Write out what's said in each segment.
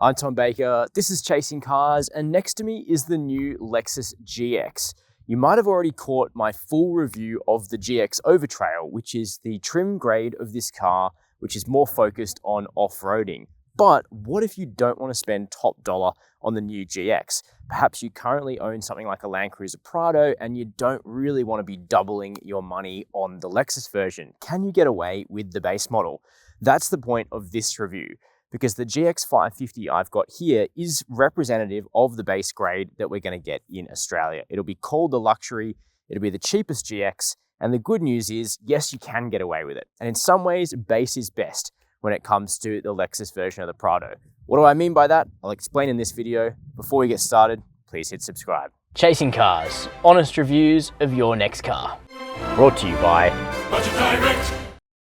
I'm Tom Baker, this is Chasing Cars, and next to me is the new Lexus GX. You might have already caught my full review of the GX Overtrail, which is the trim grade of this car, which is more focused on off-roading. But what if you don't want to spend top dollar on the new GX? Perhaps you currently own something like a Land Cruiser Prado and you don't really want to be doubling your money on the Lexus version. Can you get away with the base model? That's the point of this review, because the GX550 I've got here is representative of the base grade that we're going to get in Australia. It'll be called the Luxury, it'll be the cheapest GX, and the good news is, yes, you can get away with it. And in some ways, base is best when it comes to the Lexus version of the Prado. What do I mean by that? I'll explain in this video. Before we get started, please hit subscribe. Chasing Cars, honest reviews of your next car. Brought to you by Budget Direct.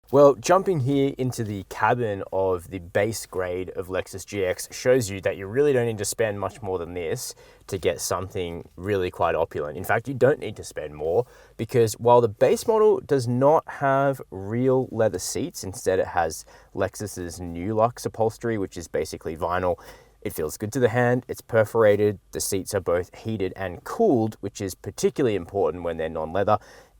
Well, jumping here into the cabin of the base grade of Lexus GX shows you that you really don't need to spend much more than this to get something really quite opulent. In fact, you don't need to spend more, because while the base model does not have real leather seats, instead it has Lexus's new Lux upholstery, which is basically vinyl. It feels good to the hand, it's perforated, the seats are both heated and cooled, which is particularly important when they're non-leather,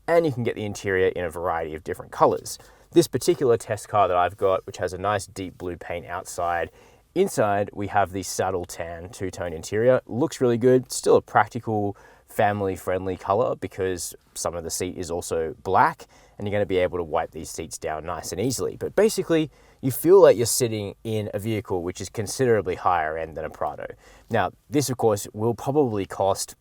and you can get the interior in a variety of different colors. This particular test car that I've got, which has a nice deep blue paint outside, inside we have the saddle tan two-tone interior. Looks really good, still a practical, family-friendly color because some of the seat is also black, and you're going to be able to wipe these seats down nice and easily. But basically, you feel like you're sitting in a vehicle which is considerably higher end than a Prado. Now, this of course will probably cost,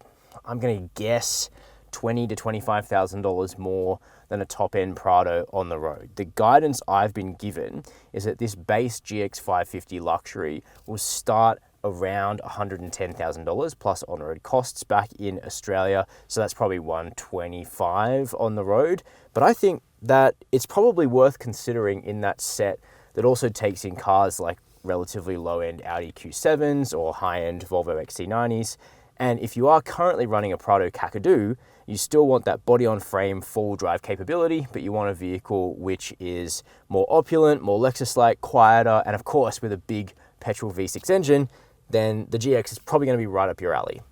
I'm going to guess, $20,000 to $25,000 more than a top-end Prado on the road. The guidance I've been given is that this base GX550 Luxury will start around $110,000 plus on-road costs back in Australia, so that's probably $125,000 on the road. But I think that it's probably worth considering in that set that also takes in cars like relatively low-end Audi Q7s or high-end Volvo XC90s. And if you are currently running a Prado Kakadu, you still want that body-on-frame full drive capability, but you want a vehicle which is more opulent, more Lexus-like, quieter, and of course with a big petrol V6 engine, then the GX is probably going to be right up your alley.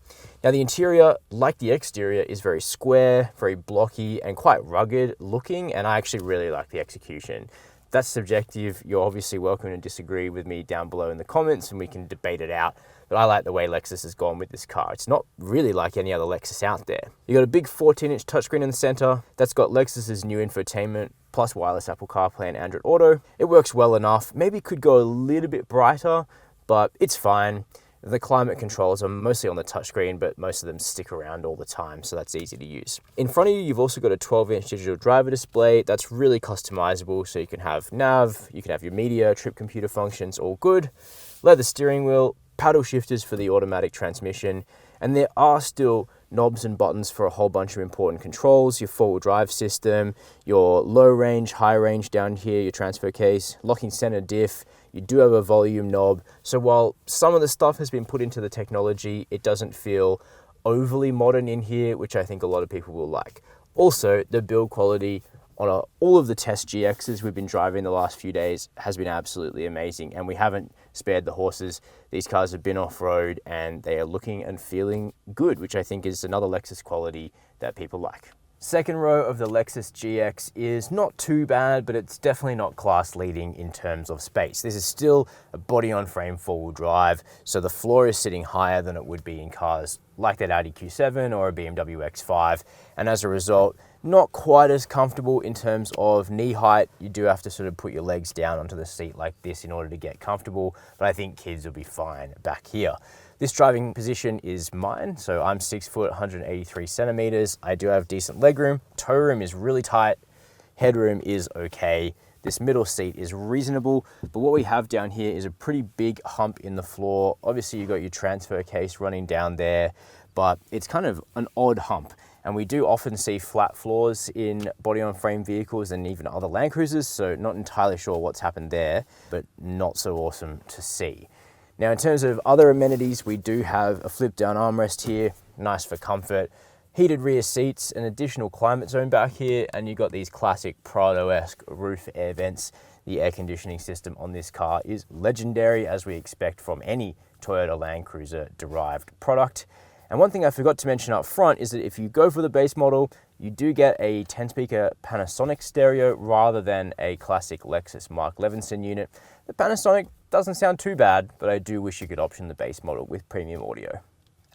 Now the interior, like the exterior, is very square, very blocky, and quite rugged looking, and I actually really like the execution. That's subjective. You're obviously welcome to disagree with me down below in the comments and we can debate it out. But I like the way Lexus has gone with this car. It's not really like any other Lexus out there. You got a big 14-inch touchscreen in the center. That's got Lexus's new infotainment plus wireless Apple CarPlay and Android Auto. It works well enough. Maybe it could go a little bit brighter, but it's fine. The climate controls are mostly on the touchscreen, but most of them stick around all the time, so that's easy to use. In front of you, you've also got a 12-inch digital driver display that's really customizable, so you can have nav, you can have your media, trip computer functions, all good. Leather steering wheel, paddle shifters for the automatic transmission, and there are still knobs and buttons for a whole bunch of important controls, your four-wheel drive system, your low range, high range down here, your transfer case, locking center diff. You do have a volume knob. So while some of the stuff has been put into the technology, it doesn't feel overly modern in here, which I think a lot of people will like. Also, the build quality on all of the test GXs we've been driving the last few days has been absolutely amazing, and we haven't spared the horses. These cars have been off-road and they are looking and feeling good, which I think is another Lexus quality that people like. Second row of the Lexus GX is not too bad, but it's definitely not class leading in terms of space. This is still a body-on-frame four-wheel drive, so the floor is sitting higher than it would be in cars like that Audi Q7 or a BMW X5, and as a result, not quite as comfortable in terms of knee height. You do have to sort of put your legs down onto the seat like this in order to get comfortable, but I think kids will be fine back here. This driving position is mine, so I'm 6 foot, 183 centimeters. I do have decent legroom. Toe room is really tight. Headroom is okay. This middle seat is reasonable, but what we have down here is a pretty big hump in the floor. Obviously, you've got your transfer case running down there, but it's kind of an odd hump. And we do often see flat floors in body-on-frame vehicles and even other Land Cruisers, so not entirely sure what's happened there, but not so awesome to see. Now, in terms of other amenities, we do have a flip-down armrest here, nice for comfort, heated rear seats, an additional climate zone back here, and you've got these classic Prado-esque roof air vents The air conditioning system on this car is legendary, as we expect from any Toyota Land Cruiser derived product. And one thing I forgot to mention up front is that if you go for the base model, you do get a 10-speaker Panasonic stereo rather than a classic Lexus Mark Levinson unit. The Panasonic doesn't sound too bad, but I do wish you could option the base model with premium audio.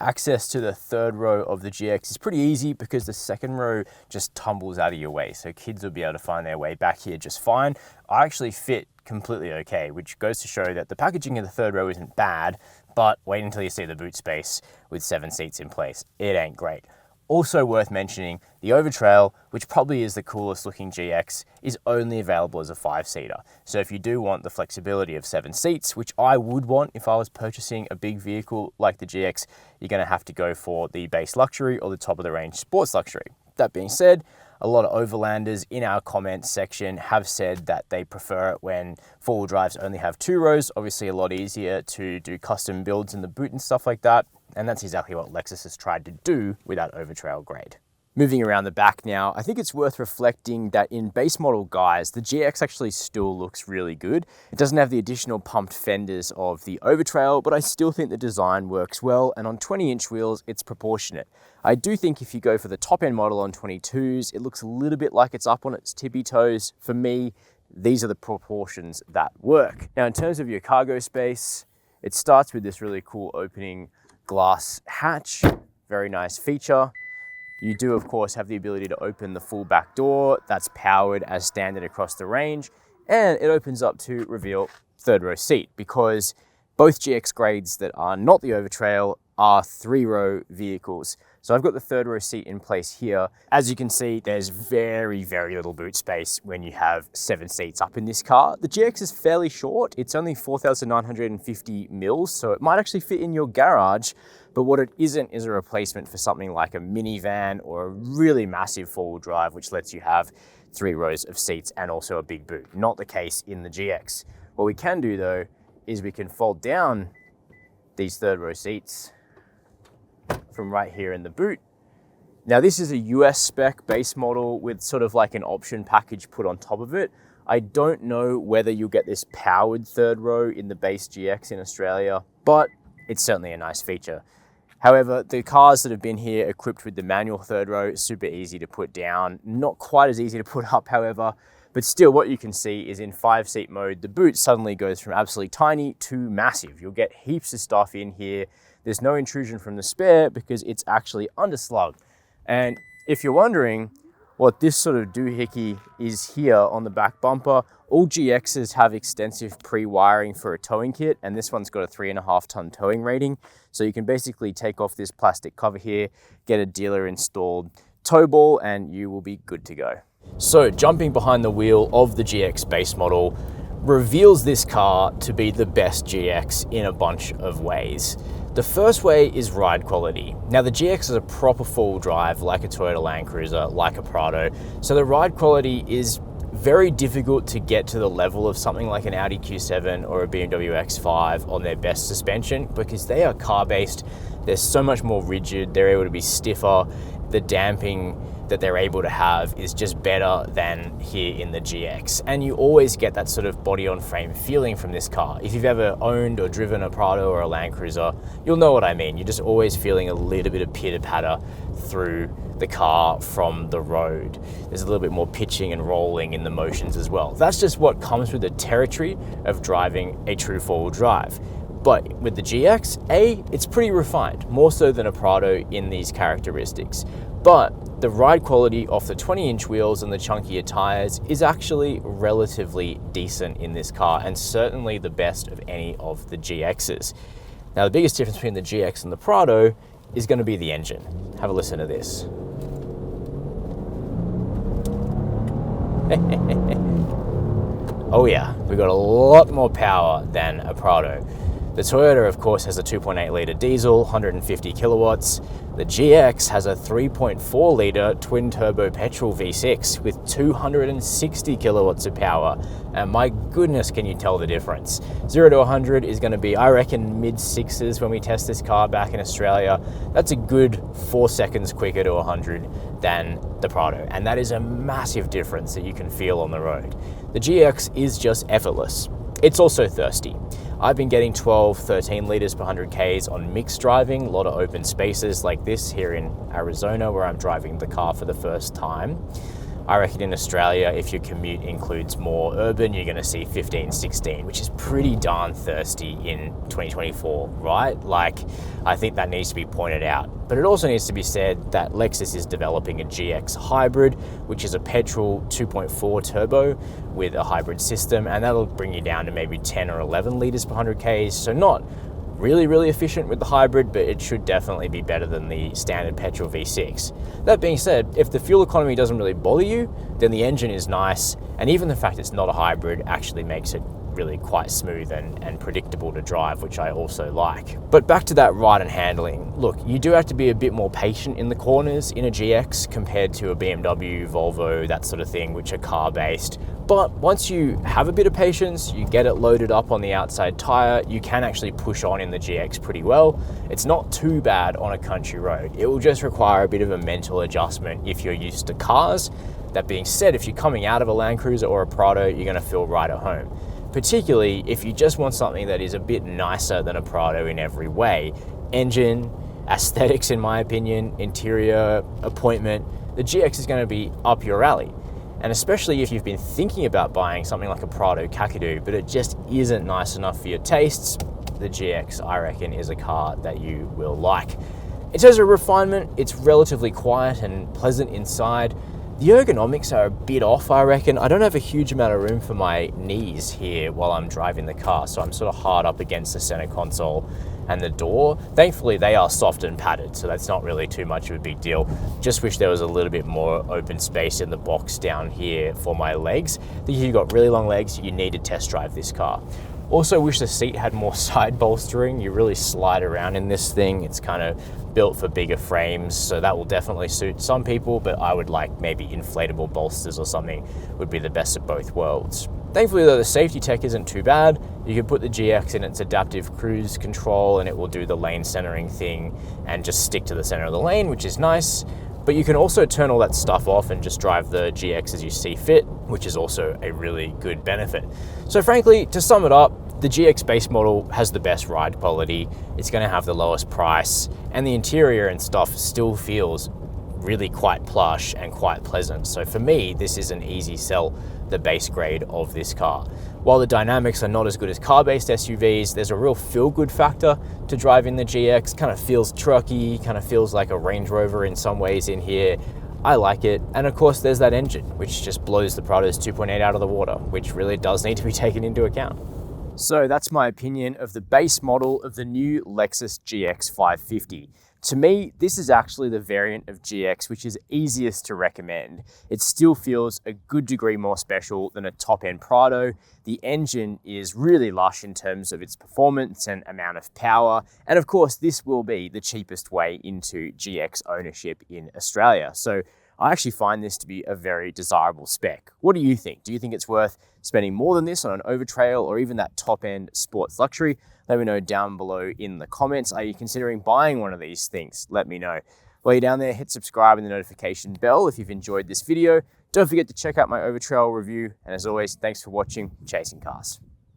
Access to the third row of the GX is pretty easy because the second row just tumbles out of your way, so kids will be able to find their way back here just fine. I actually fit completely okay, which goes to show that the packaging in the third row isn't bad, but wait until you see the boot space with 7 seats in place. It ain't great. Also worth mentioning, the Overtrail, which probably is the coolest looking GX, is only available as a 5-seater. So if you do want the flexibility of 7 seats, which I would want if I was purchasing a big vehicle like the GX, you're going to have to go for the base luxury or the top of the range sports luxury. That being said, a lot of overlanders in our comments section have said that they prefer it when four-wheel drives only have 2 rows. Obviously a lot easier to do custom builds in the boot and stuff like that. And that's exactly what Lexus has tried to do with that Overtrail grade. Moving around the back now, I think it's worth reflecting that in base model guise, the GX actually still looks really good. It doesn't have the additional pumped fenders of the Overtrail, but I still think the design works well, and on 20-inch wheels, it's proportionate. I do think if you go for the top-end model on 22s, it looks a little bit like it's up on its tippy toes. For me, these are the proportions that work. Now, in terms of your cargo space, it starts with this really cool opening glass hatch, very nice feature. You do, of course, have the ability to open the full back door. That's powered as standard across the range. And it opens up to reveal third row seat, because both GX grades that are not the Overtrail are 3-row vehicles. So I've got the third row seat in place here. As you can see, there's very, very little boot space when you have 7 seats up in this car. The GX is fairly short. It's only 4,950 mils, so it might actually fit in your garage. But what it isn't is a replacement for something like a minivan or a really massive 4-wheel drive, which lets you have 3 rows of seats and also a big boot. Not the case in the GX. What we can do though, is we can fold down these third row seats from right here in the boot. Now this is a US spec base model with sort of like an option package put on top of it. I don't know whether you'll get this powered third row in the base GX in Australia, but it's certainly a nice feature. However, the cars that have been here equipped with the manual third row, super easy to put down, not quite as easy to put up, however, but still what you can see is in 5-seat mode, the boot suddenly goes from absolutely tiny to massive. You'll get heaps of stuff in here. There's no intrusion from the spare because it's actually underslugged. And if you're wondering what this sort of doohickey is here on the back bumper, all GXs have extensive pre-wiring for a towing kit, and this one's got a 3.5-ton towing rating. So you can basically take off this plastic cover here, get a dealer installed tow ball, and you will be good to go. So jumping behind the wheel of the GX base model reveals this car to be the best GX in a bunch of ways. The first way is ride quality. Now the GX is a proper 4-wheel drive like a Toyota Land Cruiser, like a Prado, so the ride quality is very difficult to get to the level of something like an Audi Q7 or a BMW X5 on their best suspension, because they are car-based. They're so much more rigid, they're able to be stiffer. The damping that they're able to have is just better than here in the GX. And you always get that sort of body on frame feeling from this car. If you've ever owned or driven a Prado or a Land Cruiser, you'll know what I mean. You're just always feeling a little bit of pitter-patter through the car from the road. There's a little bit more pitching and rolling in the motions as well. That's just what comes with the territory of driving a true 4-wheel drive. But with the GX, it's pretty refined, more so than a Prado in these characteristics. But the ride quality off the 20-inch wheels and the chunkier tires is actually relatively decent in this car, and certainly the best of any of the GXs. Now, the biggest difference between the GX and the Prado is going to be the engine. Have a listen to this. Oh yeah, we've got a lot more power than a Prado. The Toyota, of course, has a 2.8 litre diesel, 150 kilowatts. The GX has a 3.4 litre twin turbo petrol V6 with 260 kilowatts of power. And my goodness, can you tell the difference? 0 to 100 is going to be, I reckon, mid sixes when we test this car back in Australia. That's a good 4 seconds quicker to 100 than the Prado. And that is a massive difference that you can feel on the road. The GX is just effortless. It's also thirsty. I've been getting 12, 13 litres per 100 Ks on mixed driving, a lot of open spaces like this here in Arizona where I'm driving the car for the first time. I reckon in Australia, if your commute includes more urban, you're gonna see 15, 16, which is pretty darn thirsty in 2024, right? Like, I think that needs to be pointed out. But it also needs to be said that Lexus is developing a GX hybrid, which is a petrol 2.4 turbo with a hybrid system, and that'll bring you down to maybe 10 or 11 litres per 100 Ks. So not really efficient with the hybrid, but it should definitely be better than the standard petrol V6. That being said, if the fuel economy doesn't really bother you, then the engine is nice, and even the fact it's not a hybrid actually makes it really quite smooth and predictable to drive, which I also like. But back to that ride and handling. Look, you do have to be a bit more patient in the corners in a GX compared to a BMW, Volvo, that sort of thing, which are car-based. But once you have a bit of patience, you get it loaded up on the outside tire, you can actually push on in the GX pretty well. It's not too bad on a country road. It will just require a bit of a mental adjustment if you're used to cars. That being said, if you're coming out of a Land Cruiser or a Prado, you're gonna feel right at home. Particularly if you just want something that is a bit nicer than a Prado in every way. Engine, aesthetics in my opinion, interior, appointment, the GX is gonna be up your alley. And especially if you've been thinking about buying something like a Prado Kakadu, but it just isn't nice enough for your tastes, the GX, I reckon, is a car that you will like. In terms of refinement, it's relatively quiet and pleasant inside. The ergonomics are a bit off, I reckon. I don't have a huge amount of room for my knees here while I'm driving the car, so I'm sort of hard up against the center console and the door. Thankfully, they are soft and padded, so that's not really too much of a big deal. Just wish there was a little bit more open space in the box down here for my legs. I think if you've got really long legs, you need to test drive this car. Also wish the seat had more side bolstering. You really slide around in this thing. It's kind of built for bigger frames, so that will definitely suit some people, but I would like maybe inflatable bolsters or something would be the best of both worlds. Thankfully though, the safety tech isn't too bad. You can put the GX in its adaptive cruise control and it will do the lane centering thing and just stick to the center of the lane, which is nice. But you can also turn all that stuff off and just drive the GX as you see fit, which is also a really good benefit. So frankly, to sum it up, the GX base model has the best ride quality, it's going to have the lowest price, and the interior and stuff still feels really quite plush and quite pleasant. So for me, this is an easy sell, the base grade of this car. While the dynamics are not as good as car-based SUVs, there's a real feel-good factor to driving the GX. Kind of feels trucky, kind of feels like a Range Rover in some ways in here. I like it. And of course, there's that engine, which just blows the Prado's 2.8 out of the water, which really does need to be taken into account. So that's my opinion of the base model of the new Lexus GX550. To me, this is actually the variant of GX which is easiest to recommend. It still feels a good degree more special than a top-end Prado. The engine is really lush in terms of its performance and amount of power. And of course, this will be the cheapest way into GX ownership in Australia. So I actually find this to be a very desirable spec. What do you think? Do you think it's worth spending more than this on an Overtrail or even that top-end sports luxury? Let me know down below in the comments. Are you considering buying one of these things? Let me know. While you're down there, hit subscribe and the notification bell if you've enjoyed this video. Don't forget to check out my Overtrail review. And as always, thanks for watching Chasing Cars.